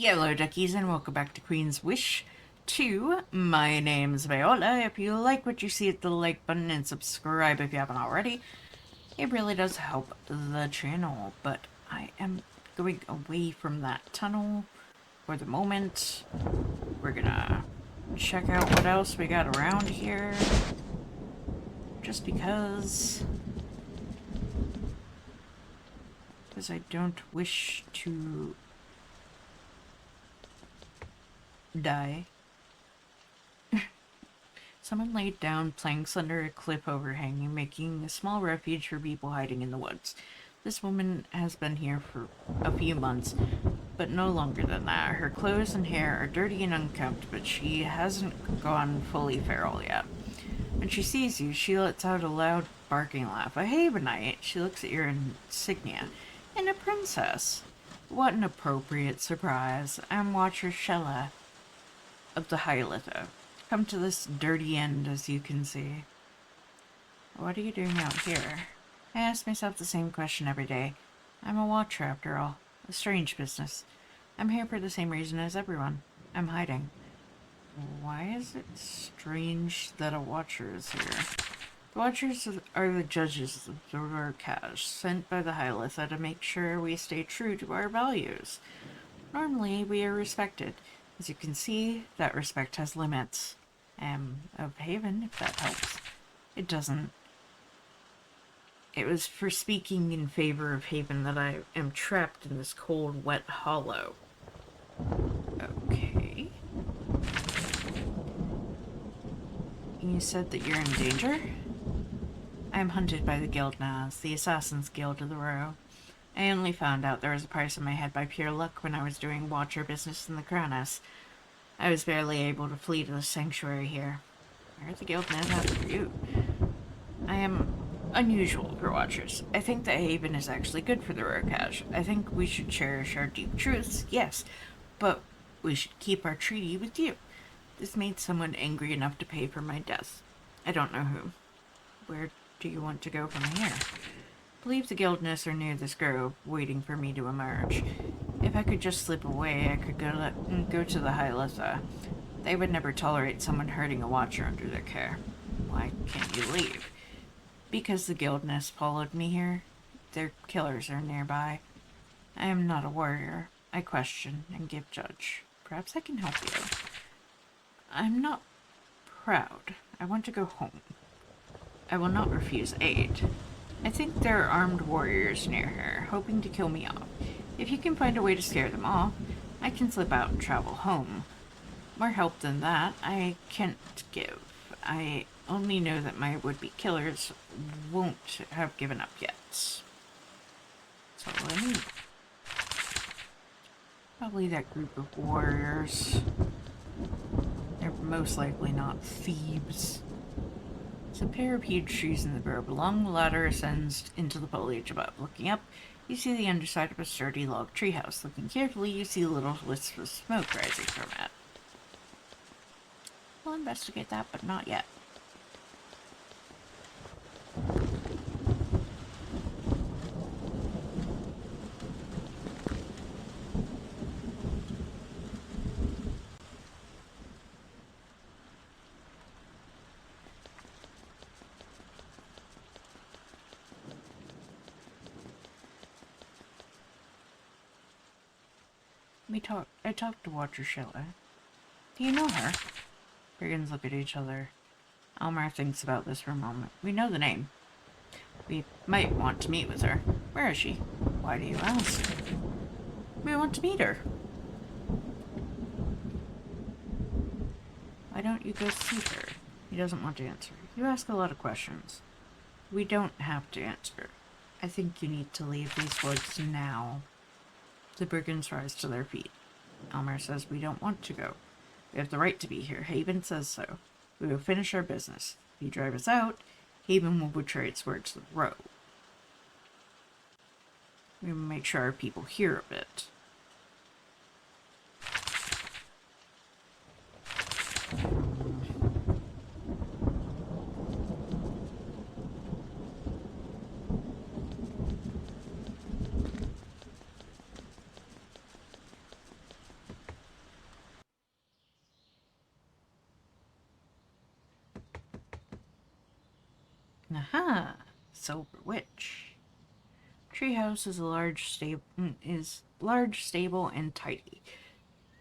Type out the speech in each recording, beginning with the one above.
Hello, duckies, and welcome back to Queen's Wish 2. My name's Viola. If you like what you see, hit the like button and subscribe if you haven't already. It really does help the channel, but I am going away from that tunnel for the moment. We're gonna check out what else we got around here, just because I don't wish to die. Someone laid down planks under a cliff overhang, making a small refuge for people hiding in the woods. This woman has been here for a few months, but no longer than that. Her clothes and hair are dirty and unkempt, but she hasn't gone fully feral yet. When she sees you, she lets out a loud barking laugh. A Havenite, she looks at your insignia, and a princess. What an appropriate surprise. I'm Watcher Shella of the Hylitha. Come to this dirty end, as you can see. What are you doing out here? I ask myself the same question every day. I'm a watcher, after all. A strange business. I'm here for the same reason as everyone. I'm hiding. Why is it strange that a watcher is here? The watchers are the judges of the Rurkash, sent by the Hylitha to make sure we stay true to our values. Normally, we are respected. As you can see, that respect has limits. Of Haven, if that helps. It doesn't. It was for speaking in favor of Haven that I am trapped in this cold, wet hollow. Okay. You said that you're in danger? I am hunted by the Guildnas, the Assassin's Guild of the Row. I only found out there was a price on my head by pure luck when I was doing watcher business in the Crowness. I was barely able to flee to the sanctuary here. Where are the Guildnas after you? I am unusual for watchers. I think that Haven is actually good for the Rokash. I think we should cherish our deep truths, yes, but we should keep our treaty with you. This made someone angry enough to pay for my death. I don't know who. Where do you want to go from here? I believe the Guildness are near this grove, waiting for me to emerge. If I could just slip away, I could go to the Hylitha. They would never tolerate someone hurting a watcher under their care. Why can't you leave? Because the Guildness followed me here. Their killers are nearby. I am not a warrior. I question and give judge. Perhaps I can help you. I'm not proud. I want to go home. I will not refuse aid. I think there are armed warriors near here, hoping to kill me off. If you can find a way to scare them off, I can slip out and travel home. More help than that, I can't give. I only know that my would-be killers won't have given up yet. That's all I need. Probably that group of warriors. They're most likely not thieves. There's a pair of huge trees in the grove. A long ladder ascends into the foliage above. Looking up, you see the underside of a sturdy log treehouse. Looking carefully, you see little wisps of smoke rising from it. We'll investigate that, but not yet. I talked to Watcher Shella. Do you know her? Brigands look at each other. Almar thinks about this for a moment. We know the name. We might want to meet with her. Where is she? Why do you ask? We want to meet her. Why don't you go see her? He doesn't want to answer. You ask a lot of questions. We don't have to answer. I think you need to leave these woods now. The brigands rise to their feet. Almar says we don't want to go. We have the right to be here. Haven says so. We will finish our business. If you drive us out, Haven will betray its word to the Row. We will make sure our people hear of it. Aha! Silver Witch. Treehouse is a large, stable, and tidy.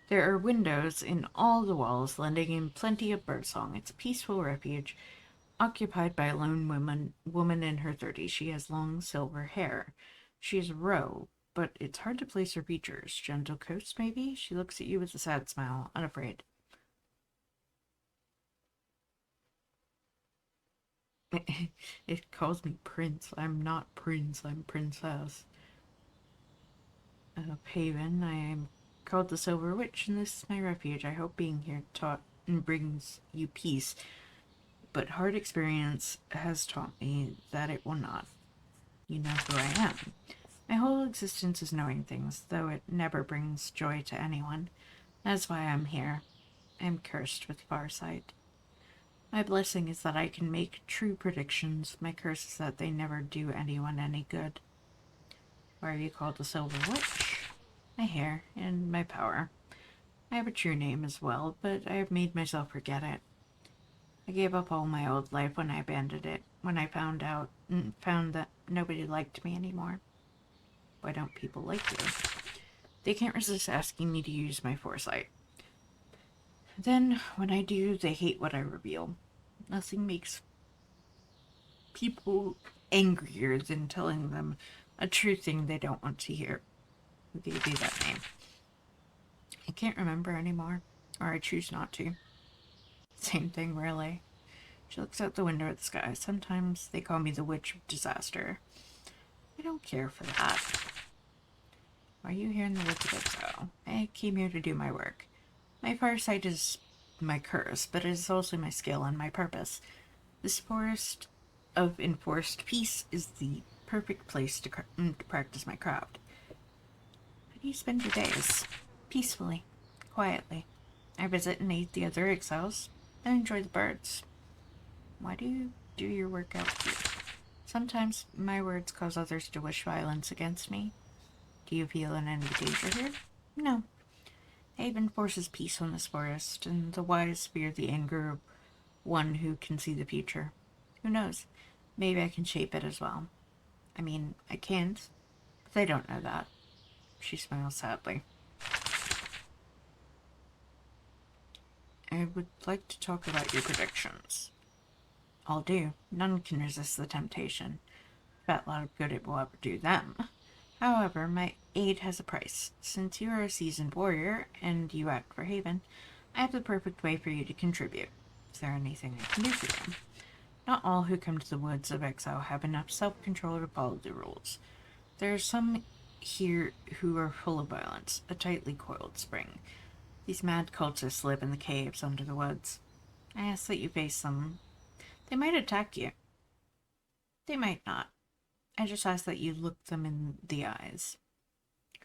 There are windows in all the walls, letting in plenty of birdsong. It's a peaceful refuge, occupied by a lone woman in her 30s. She has long silver hair. She is a roe, but it's hard to place her features. Gentle coast, maybe? She looks at you with a sad smile, unafraid. It calls me prince. I'm not prince, I'm princess. Haven, I am called the Silver Witch, and this is my refuge. I hope being here taught and brings you peace, but hard experience has taught me that it will not. You know who I am. My whole existence is knowing things, though it never brings joy to anyone. That's why I'm here. I'm cursed with Foresight. My blessing is that I can make true predictions. My curse is that they never do anyone any good. Why are you called the Silver Witch? My hair and my power. I have a true name as well, but I have made myself forget it. I gave up all my old life when I abandoned it, when I found that nobody liked me anymore. Why don't people like you? They can't resist asking me to use my foresight. Then, when I do, they hate what I reveal. Nothing makes people angrier than telling them a true thing they don't want to hear. Who gave you that name? I can't remember anymore, or I choose not to. Same thing, really. She looks out the window at the sky. Sometimes they call me the Witch of Disaster. I don't care for that. Why are you here in the woods of exile? I came here to do my work. My farsight is my curse, but it is also my skill and my purpose. This forest of enforced peace is the perfect place to practice my craft. How do you spend your days? Peacefully, quietly. I visit and aid the other exiles, and enjoy the birds. Why do you do your work out here? Sometimes my words cause others to wish violence against me. Do you feel in any danger here? No. Haven forces peace on this forest, and the wise fear the anger of one who can see the future. Who knows? Maybe I can shape it as well. I mean, I can't, but they don't know that. She smiles sadly. I would like to talk about your predictions. I'll do. None can resist the temptation. Bet a lot of good it will ever do them. However, my aid has a price. Since you are a seasoned warrior, and you act for Haven, I have the perfect way for you to contribute. Is there anything I can do for you? Not all who come to the woods of exile have enough self-control to follow the rules. There are some here who are full of violence, a tightly coiled spring. These mad cultists live in the caves under the woods. I ask that you face them. They might attack you. They might not. I just ask that you look them in the eyes.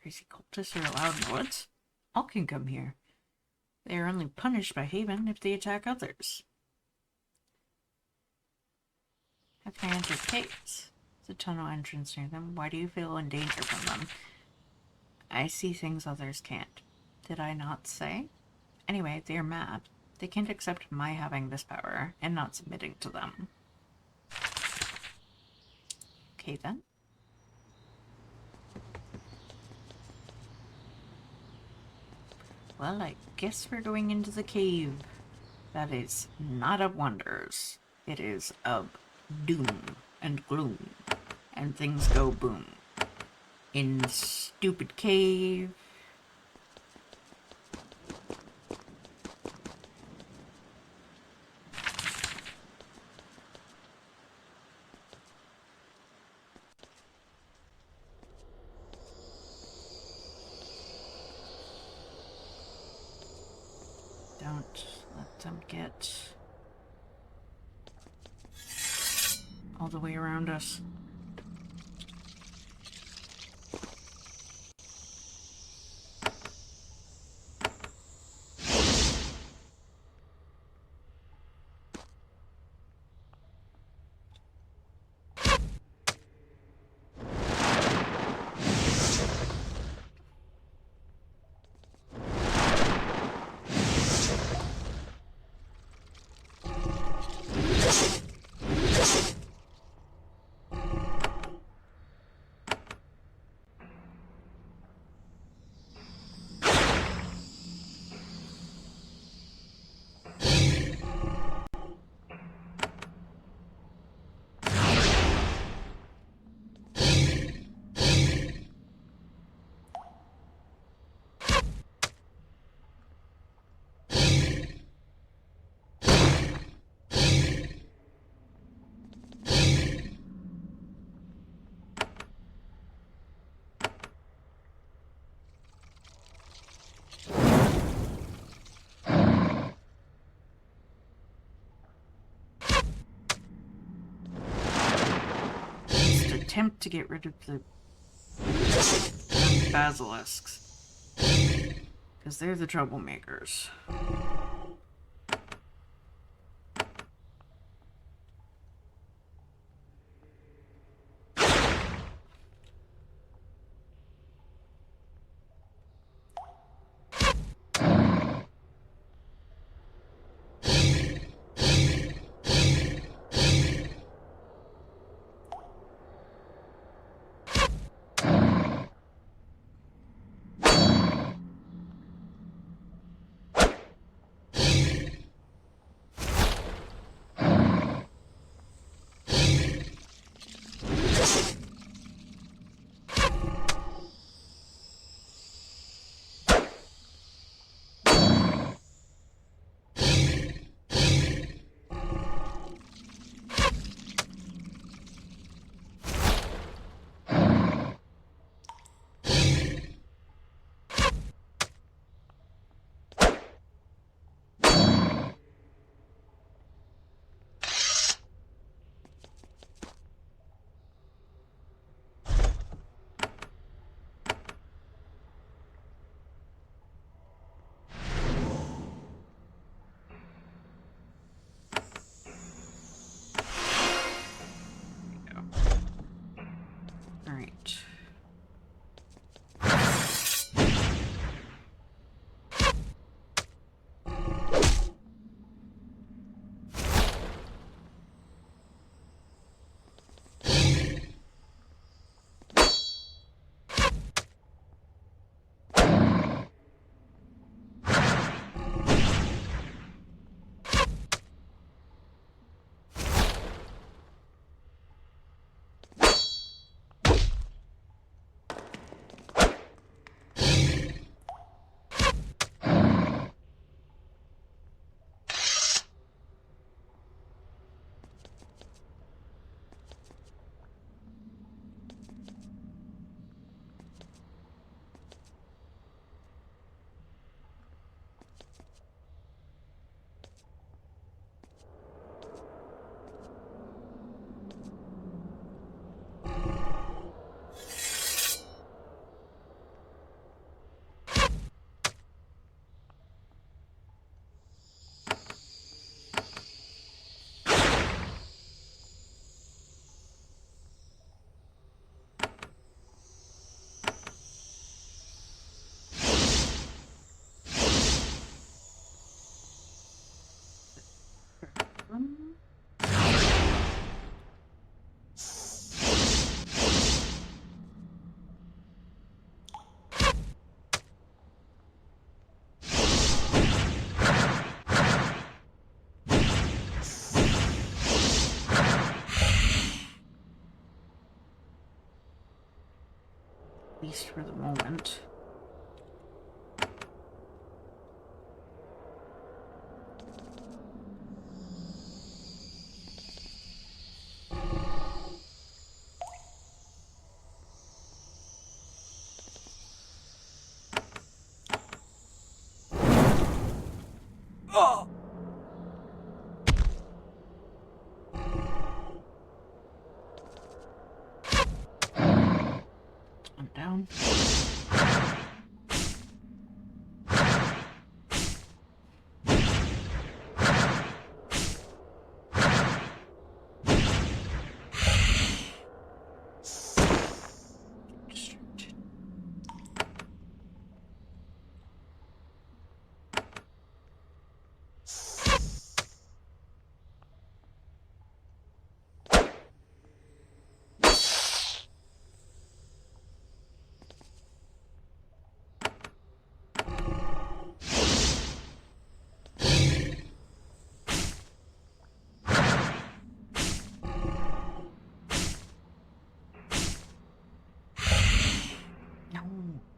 Crazy cultists are allowed in the woods? All can come here. They are only punished by Haven if they attack others. How can I enter caves? There's a tunnel entrance near them. Why do you feel in danger from them? I see things others can't. Did I not say? Anyway, they are mad. They can't accept my having this power and not submitting to them. Okay then. Well, I guess we're going into the cave. That is not of wonders. It is of doom and gloom. And things go boom. In the stupid cave. Don't let them get all the way around us. attempt to get rid of the basilisks. Because they're the troublemakers. Alright. At least for the moment. Oh! I'm down.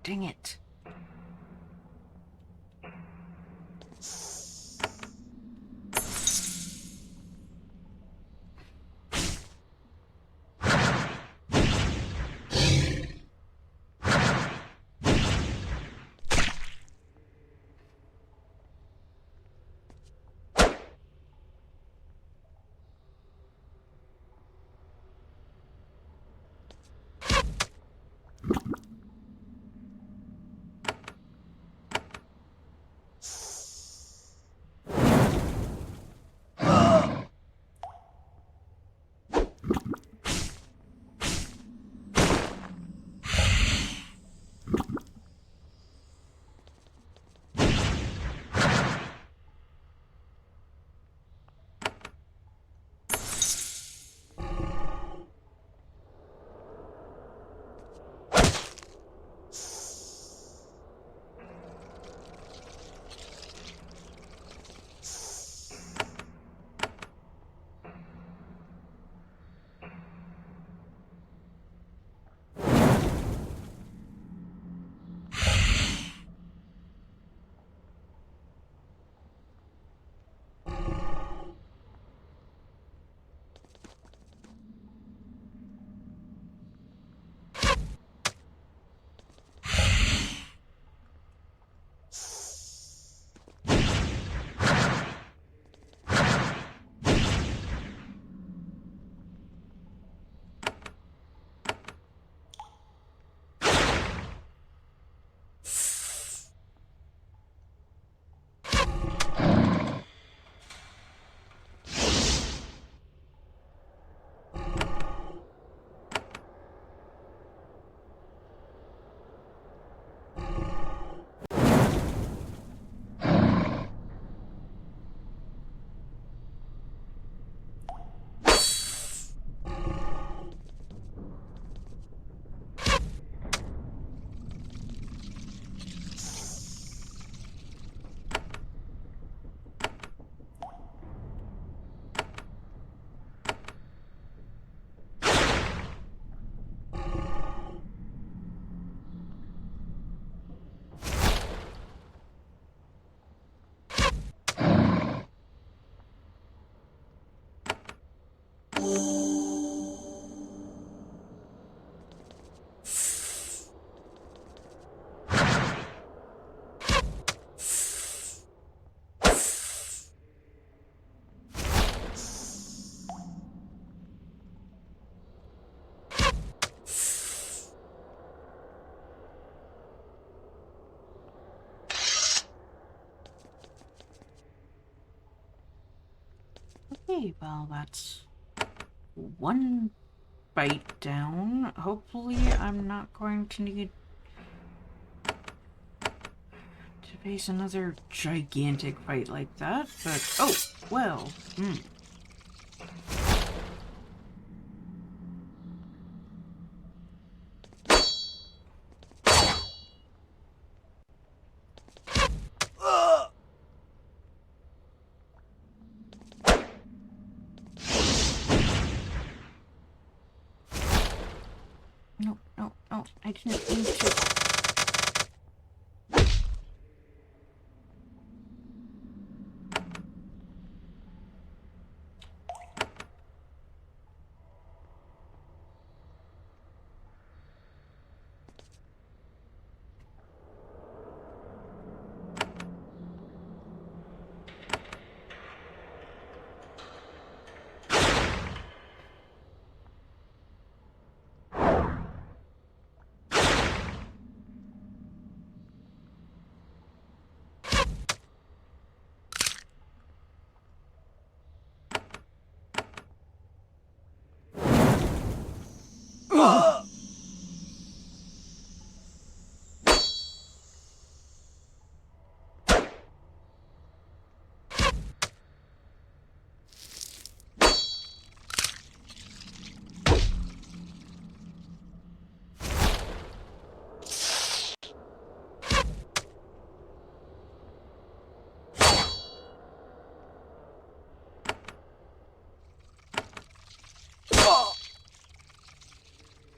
Dang it. Okay, well, that's one bite down. Hopefully I'm not going to need to face another gigantic fight like that, but oh, well, no, no, no, I didn't mean to.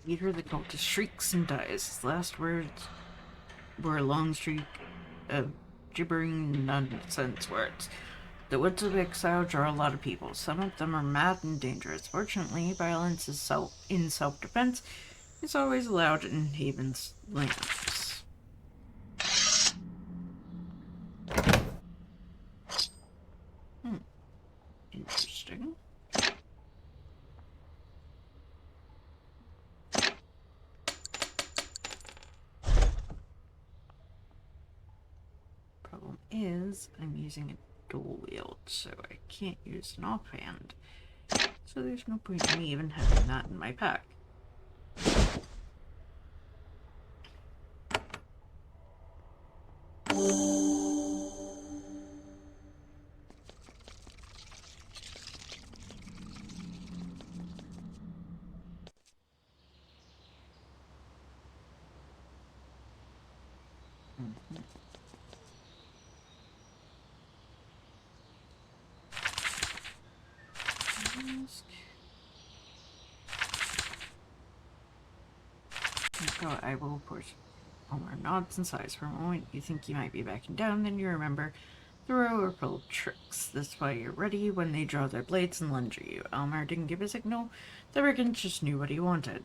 You hear the cultist shrieks and dies. His last words were a long streak of gibbering nonsense words. The woods of exile draw a lot of people. Some of them are mad and dangerous. Fortunately, violence is in self-defense is always allowed in Haven's lands. Interesting. is I'm using a dual wield, so I can't use an offhand. So there's no point in me even having that in my pack. I will push Omar nods and sighs for a moment. You think you might be backing down, then you remember the row are full of tricks. This way you're ready when they draw their blades and lunge at you. Elmar didn't give a signal. The brigands just knew what he wanted.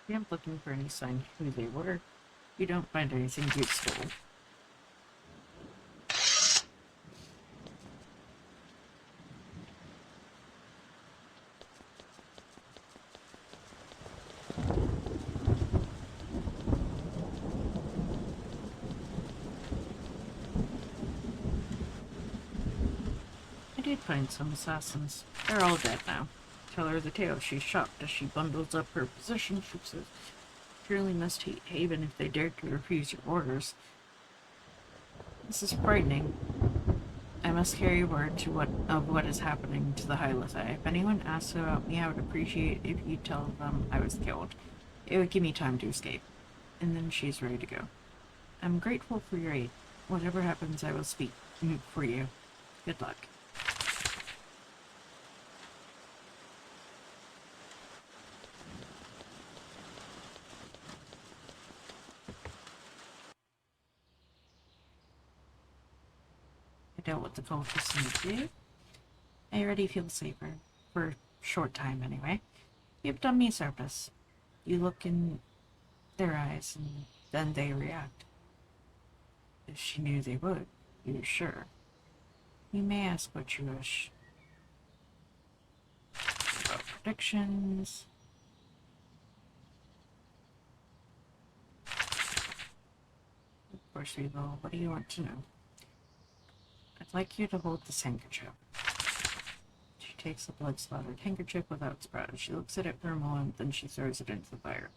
Camp looking for any sign who they were. You don't find anything useful. I did find some assassins. They're all dead now. Tell her the tale. She's shocked as she bundles up her position. She says, surely must hate Haven if they dared to refuse your orders. This is frightening. I must carry word to what is happening to the Hylithi. If anyone asks about me, I would appreciate if you tell them I was killed. It would give me time to escape. And then she's ready to go. I'm grateful for your aid. Whatever happens, I will speak for you. Good luck. I dealt with the cultists in the day. I already feel safer. For a short time, anyway. You've done me service. You look in their eyes, and then they react. If she knew they would, you're sure. You may ask what you wish. About predictions. Of course we will. What do you want to know? I'd like you to hold this handkerchief. She takes the blood-splattered handkerchief without surprise. She looks at it for a moment, then she throws it into the fire.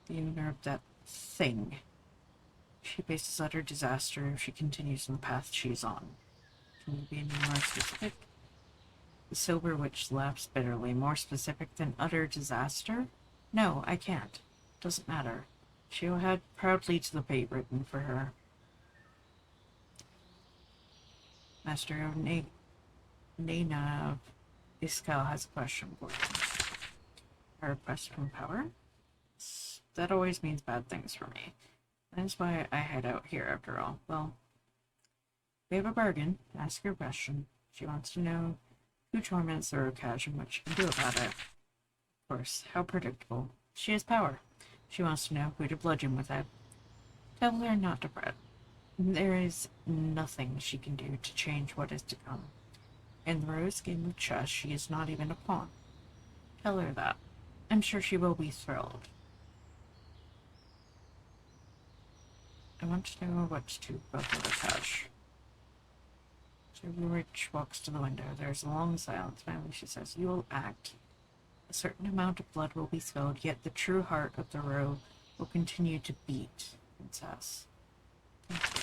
The owner of that thing. She faces utter disaster if she continues on the path she's on. Can you be any more specific? The sober witch laughs bitterly. More specific than utter disaster? No, I can't. Doesn't matter. She'll head proudly to the fate written for her. Master of Nana of Iskal has a question for you. A request from power? That always means bad things for me. That's why I head out here after all. Well, we have a bargain. Ask her question. She wants to know who torments the Rokash and what she can do about it. Of course, how predictable. She has power. She wants to know who to bludgeon with it. Tell her not to fret. There is nothing she can do to change what is to come. In the Rose game of chess, she is not even a pawn. Tell her that. I'm sure she will be thrilled. I want to know what to do about the Rokash. Rich walks to the window. There's a long silence. Finally, she says, you will act. A certain amount of blood will be spilled, yet the true heart of the row will continue to beat, Princess. Thank you.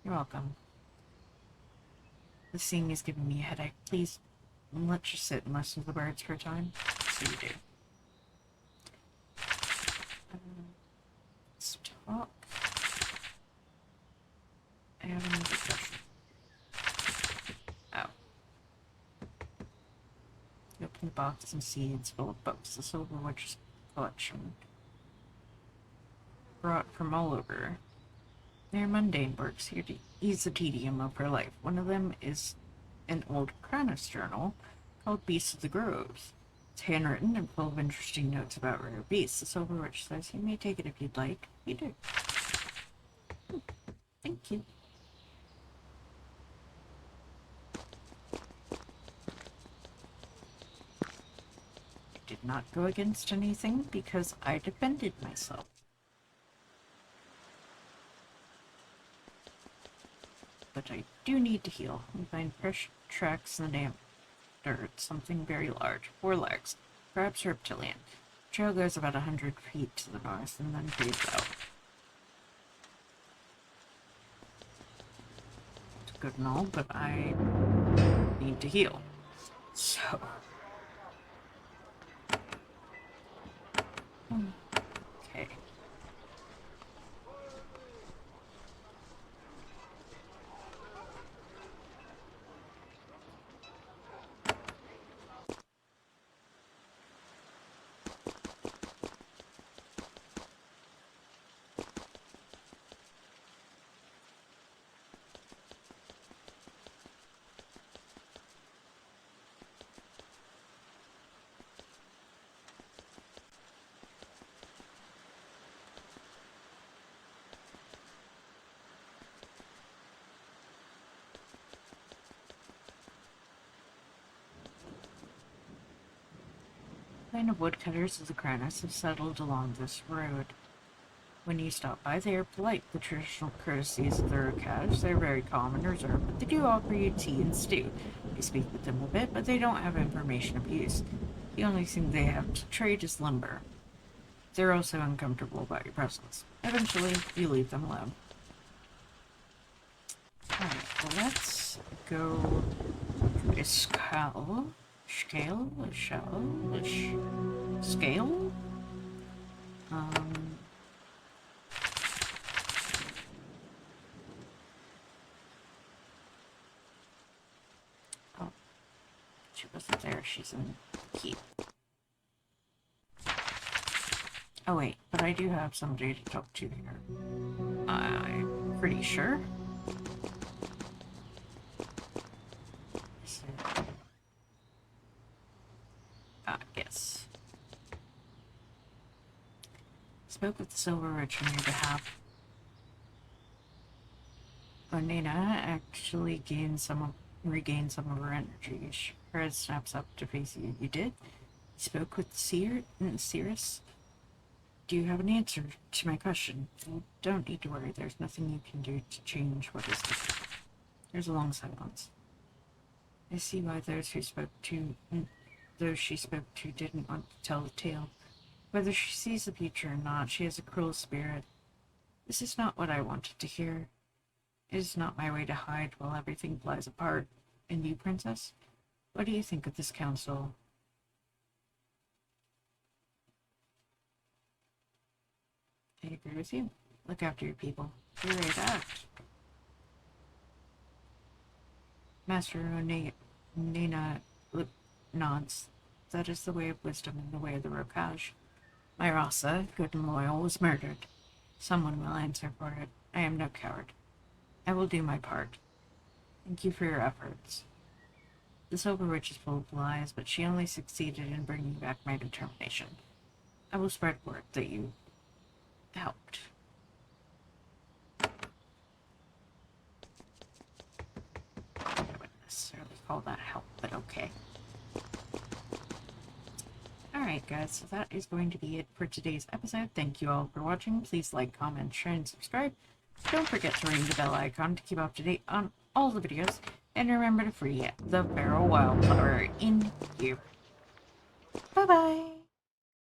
You're welcome. The singing is giving me a headache. Please, let's just sit and listen to the birds for a time. So you do. Let's talk. I have another question. Oh. You open the box and see it's full of books. The Silver Witch's collection. Brought from all over. They're mundane works here to ease the tedium of her life. One of them is an old Kranos journal called Beasts of the Groves. It's handwritten and full of interesting notes about rare beasts. The Silver Witch says you may take it if you'd like. You do. Thank you. I did not go against anything because I defended myself. But I do need to heal. We find fresh tracks in the damp dirt, something very large. 4 legs, perhaps reptilian. The trail goes about 100 feet to the north and then fades out. It's good and all, but I need to heal. So... okay. line of woodcutters of the Cronus have settled along this road. When you stop by, they are polite. The traditional courtesies of the Rokaj, they're very calm and reserved, but they do offer you tea and stew. You speak with them a bit, but they don't have information of use. The only thing they have to trade is lumber. They're also uncomfortable about your presence. Eventually, you leave them alone. Alright, well, let's go to a scale. Oh, she wasn't there. She's in here. Oh wait, but I do have somebody to talk to here. I'm pretty sure. Yes. Spoke with the Silver Witch on your behalf. Nina actually regained some of her energy. Her head snaps up to face you. You did? You spoke with Cirrus? Do you have an answer to my question? You don't need to worry. There's nothing you can do to change what is different. There's a long silence. I see why those she spoke to didn't want to tell the tale. Whether she sees the future or not, she has a cruel spirit. This is not what I wanted to hear. It is not my way to hide while everything flies apart. And you, Princess? What do you think of this council? I agree with you. Look after your people. Be ready to act. Master Nina nods. That is the way of wisdom and the way of the Rokaj. My Rasa, good and loyal, was murdered. Someone will answer for it. I am no coward. I will do my part. Thank you for your efforts. The Silver Witch is full of lies, but she only succeeded in bringing back my determination. I will spread word that you helped. I wouldn't necessarily call that help, but okay. Alright guys, so that is going to be it for today's episode. Thank you all for watching. Please like, comment, share, and subscribe. Don't forget to ring the bell icon to keep up to date on all the videos. And remember to free the feral wildflower in you. Bye-bye!